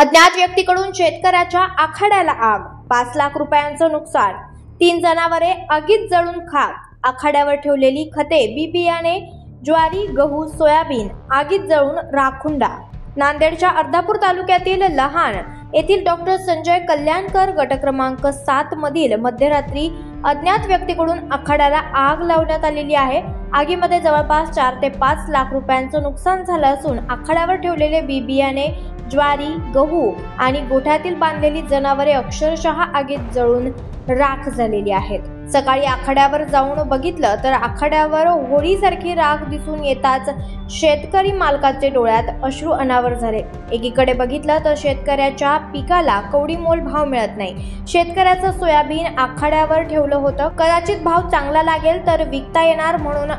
अज्ञात व्यक्तीकडून शेतकऱ्याच्या आखाड्याला आग, 5 लाख रुपयांचं नुकसान, 3 जनावरे आगीत जळून खाक, आखाड्यावर ठेवलेली खते, बी बियाणे, ज्वारी, गहू, सोयाबीन आगीत जळून राखुंडा। नांदेडच्या अर्धापूर तालुक्यातील लहान येथील डॉक्टर संजय कल्याणकर गट क्रमांक 7 मधील मध्यरात्री अज्ञात व्यक्तीकडून आखाड्याला आग लावण्यात आलेली आहे। आगीमध्ये जवळपास 4 ते 5 लाख रुपयांचं नुकसान झालं असून आखाड्यावर ठेवलेले बी बियाणे, ज्वारी, गहू आणि गोठ्यातील बांधलेली जनावरे अक्षरशः आगीत जळून राख झालेली आहेत। सकाळी आखाड्यावर जाऊन बघितलं तर आखाड्यावर होळीसारखी राख दिसून येताच शेतकरी मालकाचे डोळ्यात अश्रू अनावर झाले। एकीकडे बघितलं तर शेतकऱ्याच्या पिकाला कवडीमोल भाव मिळत नाही। शेतकऱ्याचं सोयाबीन आखाड्यावर ठेवलं होतं, कदाचित भाव चांगला लागेल तर विकता येणार म्हणून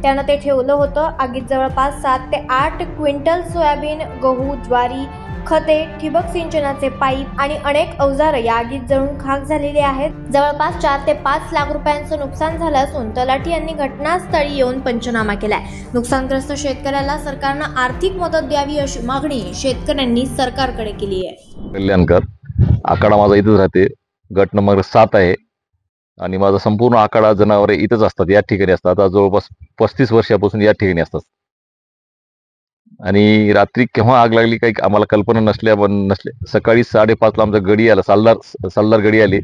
त्यानं ते ठेवलं होतं। आगीत जवळपास 7 ते 8 क्विंटल सोयाबीन, गहू, ज्वारी, खते, ठिबक सिंचनाचे पाईप आणि अनेक अवजार या आगीत जळून खाक झालेले आहेत। जवळपास 4 ते 5 लाख रुपयांचं नुकसान झालं असून तलाठी यांनी घटनास्थळी येऊन पंचनामा केलाय। नुकसानग्रस्त शेतकऱ्याला सरकारनं आर्थिक मदत द्यावी अशी मागणी शेतकऱ्यांनी सरकारकडे केली आहे। कल्याणकर आखाडा माझा इथंच राहते, गट नंबर 7 आहे आणि माझा संपूर्ण आखाडा जनावरे इथंच असतात, या ठिकाणी असतात। आज जवळपास 35 वर्षापासून या ठिकाणी असतात आणि रात्री केव्हा आग लागली काही आम्हाला कल्पना नसल्या सकाळी 5:30 ला आमचा गडी आला, सालदार गडी आली।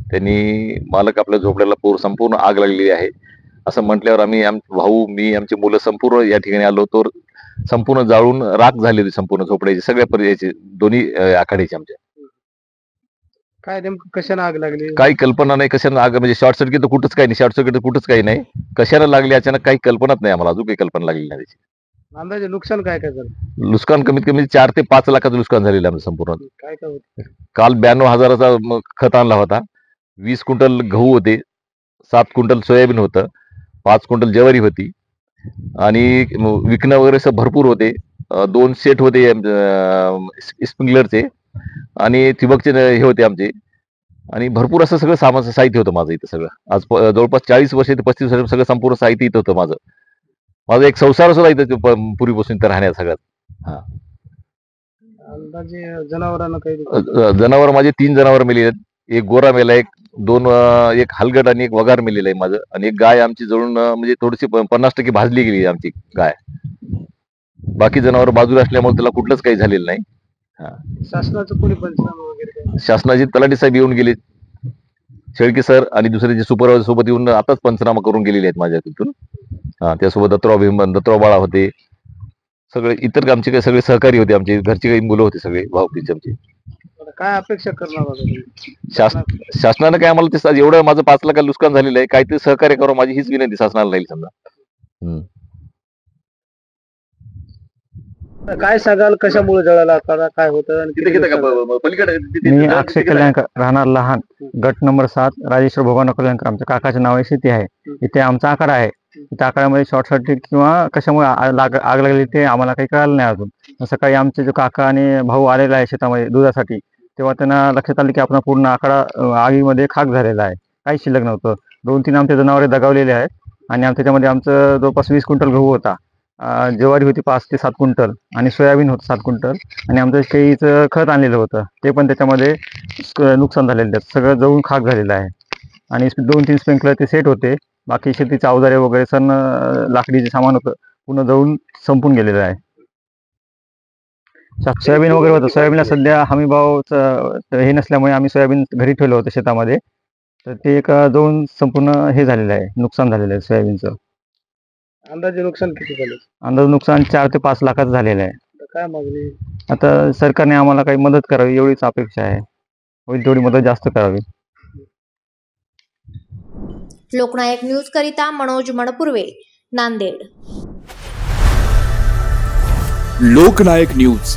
त्यांनी मालक आपल्या झोपड्याला संपूर्ण आग लागलेली आहे असं म्हटल्यावर आम्ही भाऊ, मी, आमची मुलं संपूर्ण या ठिकाणी आलो, तर संपूर्ण जाळून राख झाली होती संपूर्ण झोपड्याची, सगळ्या पर्यायाची, दोन्ही आखाड्याची आमच्या। काय नेमकं कशाने आग लागली काही कल्पना नाही, कशाने आग म्हणजे शॉर्ट सर्किट तर कुठंच काही नाही, शॉर्ट सर्किट तर कुठंच काही नाही, कशाने लागली अचानक काही कल्पनाच नाही आम्हाला, अजून काही कल्पना लागली नाही त्याची। अंदाजे नुकसान काय काय झालं? नुकसान कमीत कमी 4 ते 5 लाखाचं नुकसान झालेलं आहे संपूर्ण। काय काय होतं? काल 92,000चा खत आणला होता, 20 क्विंटल गहू होते, 7 क्विंटल सोयाबीन होतं, 5 क्विंटल ज्वारी होती आणि विकणं वगैरे भरपूर होते। 2 सेट होते स्प्रिंकलरचे आणि ठिबकचे हे होते आमचे, आणि भरपूर असं सगळं साहित्य होतं माझं इथं सगळं। आज जवळपास 40 वर्ष ते 35 वर्ष सगळं संपूर्ण साहित्य इथं होतं माझं। माझा एक संसार सुद्धा इथं पूर्वीपासून इथं राहण्यात सगळ्यात। अंदाजे जनावरांना काही जनावर माझे 3 जनावर मेलेले आहेत, एक गोरा मेला, एक हलगट आणि एक वगार मेलेलं आहे माझं, आणि एक गाय आमची जळून म्हणजे थोडीशी 50% भाजली गेली आमची गाय। बाकी जनावर बाजूला असल्यामुळे त्याला कुठलंच काही झालेलं नाही। शासनाचं कोणी पंचनामा वगैरे? शासनाचे तलाठी साहेब येऊन गेले, शेळके सर आणि दुसरे जे सुपरवायझर सोबत येऊन आताच पंचनामा करून गेलेले आहेत माझ्या तिथून। त्यासोबत दत्तराव बाळा होते, सगळे इतर आमचे काही सगळे सहकारी होते, आमचे घरचे काही मुलं होते, सगळे भाऊकीचे आमचे। काय अपेक्षा करणार शासनानं काय आम्हाला ते एवढं माझं 5 लाख नुकसान झालेलं आहे, काहीतरी सहकार्य करावं माझी हीच विनंती शासनाला राहील समजा। काय सांगाल, कशामुळे जळाला आखाडा, काय होतं? मी अक्षय कल्याणकर, राहणार लहान, गट नंबर 7, राजेश्वर भगवान कल्याणकर, आमच्या काकाच्या नावाची शेती आहे। इथे आमचा आखाडा आहे, त्या आखाड्यामध्ये शॉर्ट सर्किट किंवा कशामुळे आग लागली ते आम्हाला काही कळालं नाही अजून। सकाळी आमचे जो काका आणि भाऊ आलेला आहे शेतामध्ये दुधासाठी, तेव्हा त्यांना लक्षात आलं की आपला पूर्ण आखाडा आगीमध्ये खाक झालेला आहे, काही शिल्लक नव्हतं। 2-3 आमचे जनावरे दगावलेले आहेत आणि त्याच्यामध्ये आमचं जवळपास 20 क्विंटल गहू होता, ज्वारी होती 5 ते 7 क्विंटल आणि सोयाबीन होतं 7 क्विंटल, आणि आमचं शेळीचं खत आणलेलं होतं ते पण त्याच्यामध्ये नुकसान झालेलं आहे, सगळं जळून खाक झालेलं आहे। आणि 2-3 स्प्रिंकलरचे सेट होते, बाकी शेतीचे अवजारे वगैरे सण लाकडीचे सामान होतं, पूर्ण जळून संपून गेलेलं आहे। सोयाबीन वगैरे होतं, सोयाबीनला सध्या हमी भाव हे नसल्यामुळे आम्ही सोयाबीन घरी ठेवलं होतं शेतामध्ये, तर ते एक जळून संपूर्ण हे झालेलं आहे, नुकसान झालेलं आहे सोयाबीनचं। अंदाजे नुकसान किती झालं? अंदाज नुकसान 4 ते 5 लाखाचं झालेलं आहे। काय मागणी? आता सरकारने आम्हाला काही मदत करावी एवढीच अपेक्षा आहे, होईल तेवढी मदत जास्त करावी। लोकनायक न्यूज करिता मनोज मणपुर्वे, नांदेड। लोकनायक न्यूज